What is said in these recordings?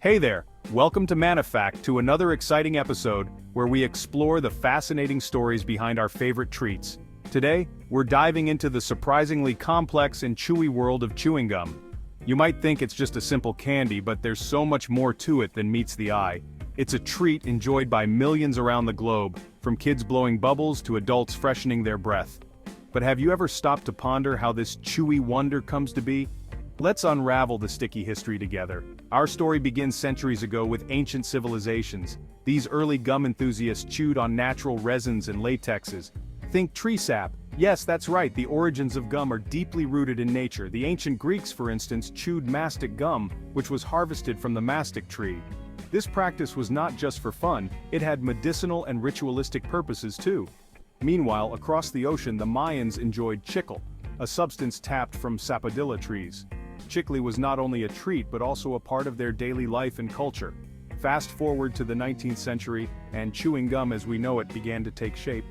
Hey there, welcome to Manafacta, to another exciting episode where we explore the fascinating stories behind our favorite treats. Today, we're diving into the surprisingly complex and chewy world of chewing gum. You might think it's just a simple candy, but there's so much more to it than meets the eye. It's a treat enjoyed by millions around the globe, from kids blowing bubbles to adults freshening their breath. But have you ever stopped to ponder how this chewy wonder comes to be? Let's unravel the sticky history together. Our story begins centuries ago with ancient civilizations. These early gum enthusiasts chewed on natural resins and latexes. Think tree sap. Yes, that's right, the origins of gum are deeply rooted in nature. The ancient Greeks, for instance, chewed mastic gum, which was harvested from the mastic tree. This practice was not just for fun, it had medicinal and ritualistic purposes too. Meanwhile, across the ocean, the Mayans enjoyed chicle, a substance tapped from sapodilla trees. Chicle was not only a treat but also a part of their daily life and culture. Fast forward to the 19th century, and chewing gum as we know it began to take shape.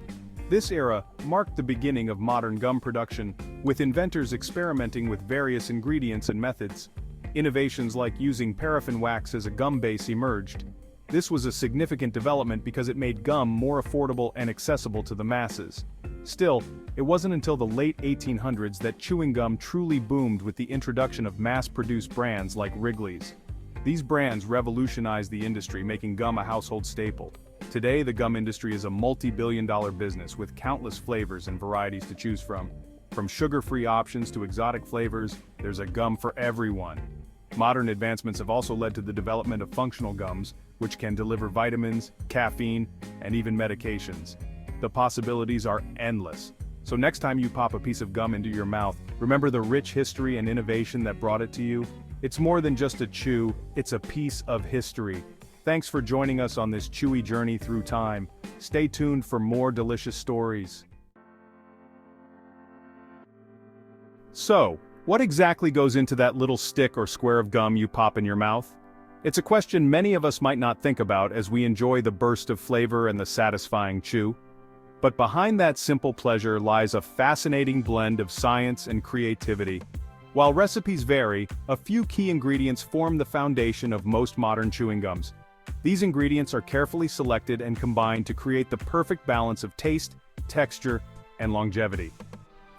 This era marked the beginning of modern gum production, with inventors experimenting with various ingredients and methods. Innovations like using paraffin wax as a gum base emerged. This was a significant development because it made gum more affordable and accessible to the masses. Still, it wasn't until the late 1800s that chewing gum truly boomed with the introduction of mass-produced brands like Wrigley's. These brands revolutionized the industry, making gum a household staple. Today, the gum industry is a multi-billion-dollar business with countless flavors and varieties to choose from. From sugar-free options to exotic flavors, there's a gum for everyone. Modern advancements have also led to the development of functional gums, which can deliver vitamins, caffeine, and even medications. The possibilities are endless. So next time you pop a piece of gum into your mouth, remember the rich history and innovation that brought it to you. It's more than just a chew, it's a piece of history. Thanks for joining us on this chewy journey through time. Stay tuned for more delicious stories. So, what exactly goes into that little stick or square of gum you pop in your mouth? It's a question many of us might not think about as we enjoy the burst of flavor and the satisfying chew. But behind that simple pleasure lies a fascinating blend of science and creativity. While recipes vary, a few key ingredients form the foundation of most modern chewing gums. These ingredients are carefully selected and combined to create the perfect balance of taste, texture, and longevity.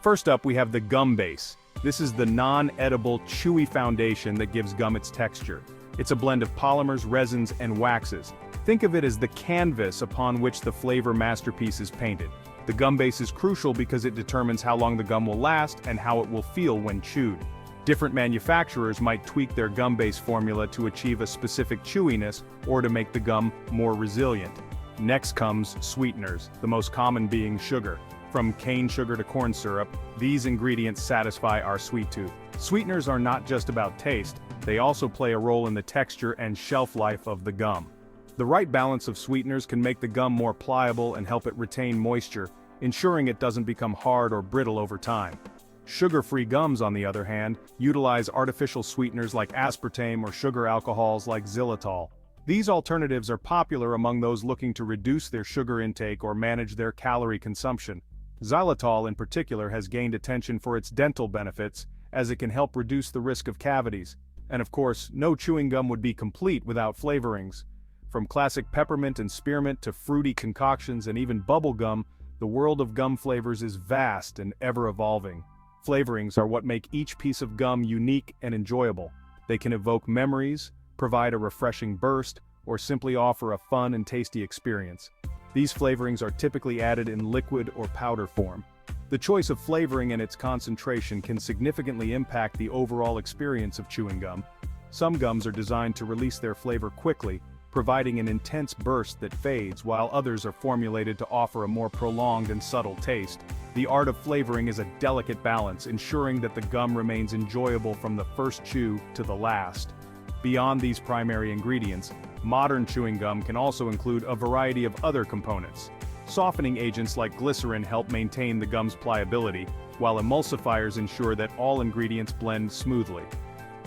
First up, we have the gum base. This is the non-edible, chewy foundation that gives gum its texture. It's a blend of polymers, resins, and waxes. Think of it as the canvas upon which the flavor masterpiece is painted. The gum base is crucial because it determines how long the gum will last and how it will feel when chewed. Different manufacturers might tweak their gum base formula to achieve a specific chewiness or to make the gum more resilient. Next comes sweeteners, the most common being sugar. From cane sugar to corn syrup, these ingredients satisfy our sweet tooth. Sweeteners are not just about taste, they also play a role in the texture and shelf life of the gum. The right balance of sweeteners can make the gum more pliable and help it retain moisture, ensuring it doesn't become hard or brittle over time. Sugar-free gums, on the other hand, utilize artificial sweeteners like aspartame or sugar alcohols like xylitol. These alternatives are popular among those looking to reduce their sugar intake or manage their calorie consumption. Xylitol in particular has gained attention for its dental benefits, as it can help reduce the risk of cavities. And of course, no chewing gum would be complete without flavorings. From classic peppermint and spearmint to fruity concoctions and even bubble gum, the world of gum flavors is vast and ever-evolving. Flavorings are what make each piece of gum unique and enjoyable. They can evoke memories, provide a refreshing burst, or simply offer a fun and tasty experience. These flavorings are typically added in liquid or powder form. The choice of flavoring and its concentration can significantly impact the overall experience of chewing gum. Some gums are designed to release their flavor quickly, providing an intense burst that fades, while others are formulated to offer a more prolonged and subtle taste. The art of flavoring is a delicate balance, ensuring that the gum remains enjoyable from the first chew to the last. Beyond these primary ingredients, modern chewing gum can also include a variety of other components. Softening agents like glycerin help maintain the gum's pliability, while emulsifiers ensure that all ingredients blend smoothly.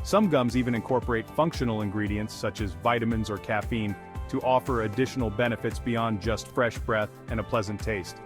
Some gums even incorporate functional ingredients such as vitamins or caffeine to offer additional benefits beyond just fresh breath and a pleasant taste.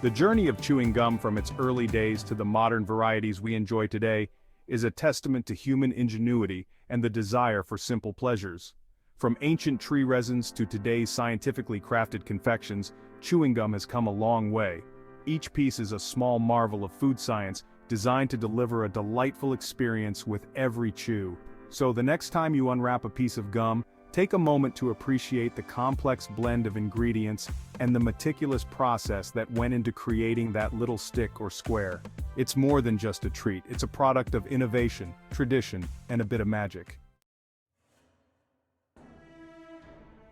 The journey of chewing gum from its early days to the modern varieties we enjoy today is a testament to human ingenuity and the desire for simple pleasures. From ancient tree resins to today's scientifically crafted confections, chewing gum has come a long way. Each piece is a small marvel of food science designed to deliver a delightful experience with every chew. So the next time you unwrap a piece of gum, take a moment to appreciate the complex blend of ingredients and the meticulous process that went into creating that little stick or square. It's more than just a treat, it's a product of innovation, tradition, and a bit of magic.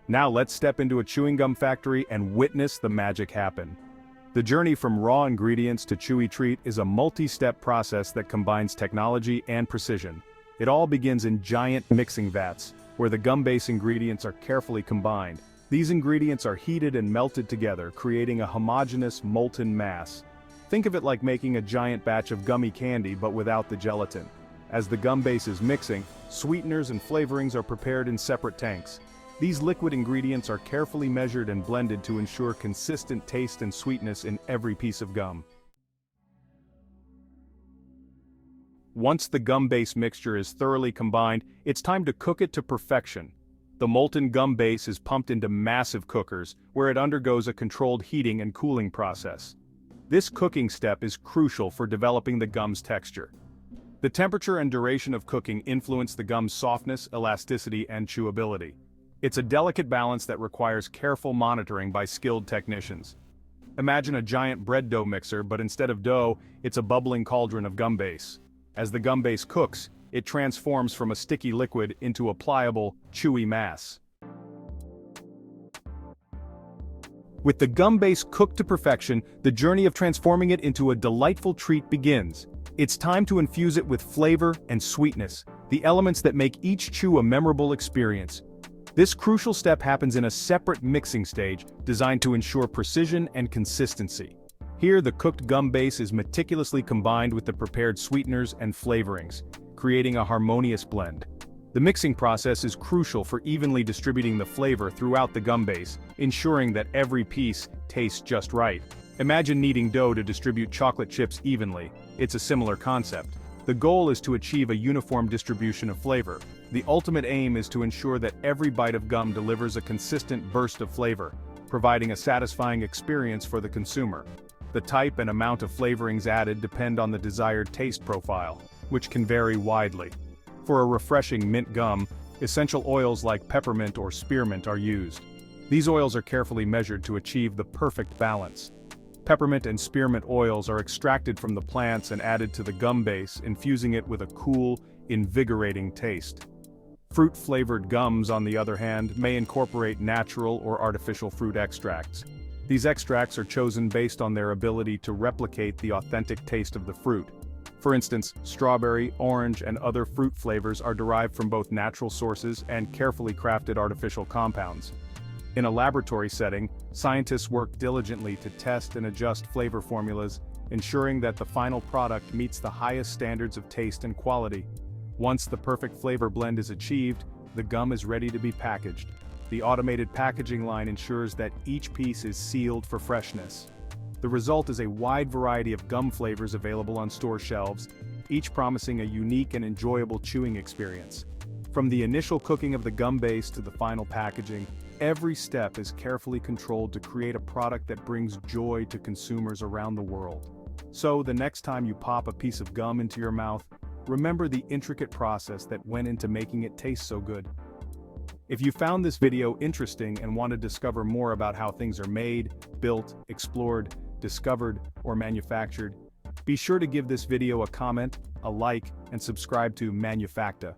Now let's step into a chewing gum factory and witness the magic happen. The journey from raw ingredients to chewy treat is a multi-step process that combines technology and precision. It all begins in giant mixing vats, where the gum-based ingredients are carefully combined. These ingredients are heated and melted together, creating a homogeneous, molten mass. Think of it like making a giant batch of gummy candy but without the gelatin. As the gum base is mixing, sweeteners and flavorings are prepared in separate tanks. These liquid ingredients are carefully measured and blended to ensure consistent taste and sweetness in every piece of gum. Once the gum-based mixture is thoroughly combined, it's time to cook it to perfection. The molten gum base is pumped into massive cookers, where it undergoes a controlled heating and cooling process. This cooking step is crucial for developing the gum's texture. The temperature and duration of cooking influence the gum's softness, elasticity, and chewability. It's a delicate balance that requires careful monitoring by skilled technicians. Imagine a giant bread dough mixer, but instead of dough, it's a bubbling cauldron of gum base. As the gum base cooks, it transforms from a sticky liquid into a pliable, chewy mass. With the gum base cooked to perfection, the journey of transforming it into a delightful treat begins. It's time to infuse it with flavor and sweetness, the elements that make each chew a memorable experience. This crucial step happens in a separate mixing stage, designed to ensure precision and consistency. Here, the cooked gum base is meticulously combined with the prepared sweeteners and flavorings, creating a harmonious blend. The mixing process is crucial for evenly distributing the flavor throughout the gum base, ensuring that every piece tastes just right. Imagine kneading dough to distribute chocolate chips evenly. It's a similar concept. The goal is to achieve a uniform distribution of flavor. The ultimate aim is to ensure that every bite of gum delivers a consistent burst of flavor, providing a satisfying experience for the consumer. The type and amount of flavorings added depend on the desired taste profile, which can vary widely. For a refreshing mint gum, essential oils like peppermint or spearmint are used. These oils are carefully measured to achieve the perfect balance. Peppermint and spearmint oils are extracted from the plants and added to the gum base, infusing it with a cool, invigorating taste. Fruit-flavored gums, on the other hand, may incorporate natural or artificial fruit extracts. These extracts are chosen based on their ability to replicate the authentic taste of the fruit. For instance, strawberry, orange, and other fruit flavors are derived from both natural sources and carefully crafted artificial compounds. In a laboratory setting, scientists work diligently to test and adjust flavor formulas, ensuring that the final product meets the highest standards of taste and quality. Once the perfect flavor blend is achieved, the gum is ready to be packaged. The automated packaging line ensures that each piece is sealed for freshness. The result is a wide variety of gum flavors available on store shelves, each promising a unique and enjoyable chewing experience. From the initial cooking of the gum base to the final packaging, every step is carefully controlled to create a product that brings joy to consumers around the world. So, the next time you pop a piece of gum into your mouth, remember the intricate process that went into making it taste so good. If you found this video interesting and want to discover more about how things are made, built, explored, discovered, or manufactured, be sure to give this video a comment, a like, and subscribe to Manafacta.